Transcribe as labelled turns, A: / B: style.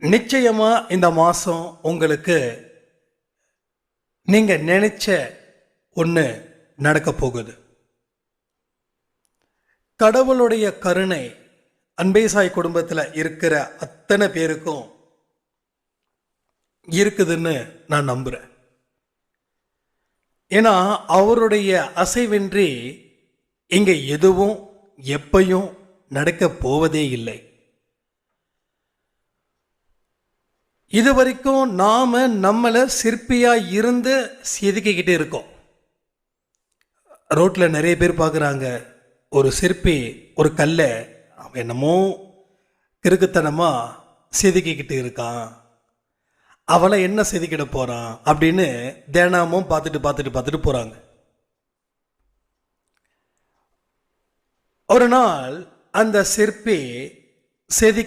A: நிச்சயமா இந்த மாதம் உங்களுக்கு நீங்கள் நினைச்ச ஒன்று நடக்க போகுது. கடவுளுடைய கருணை அன்பேசாய் குடும்பத்தில் இருக்கிற அத்தனை பேருக்கும் இருக்குதுன்னு நான் நம்புகிறேன். ஏன்னா அவருடைய அசைவின்றி இங்கே எதுவும் எப்பையும் நடக்க போவதே இல்லை. இதுவரைக்கும் நாம நம்மளை சிற்பியா இருந்து செதுக்கிக்கிட்டே இருக்கோம். ரோட்ல நிறைய பேர் பார்க்குறாங்க, ஒரு சிற்பி ஒரு கல்லை அவன் என்னமோ கிறுக்குத்தனமா செதுக்கிக்கிட்டு இருக்கான், அவளை என்ன செதுக்கிட போறான் அப்படின்னு தினமும் பார்த்துட்டு போறாங்க. ஒரு நாள் அந்த சிற்பி செதுக்கி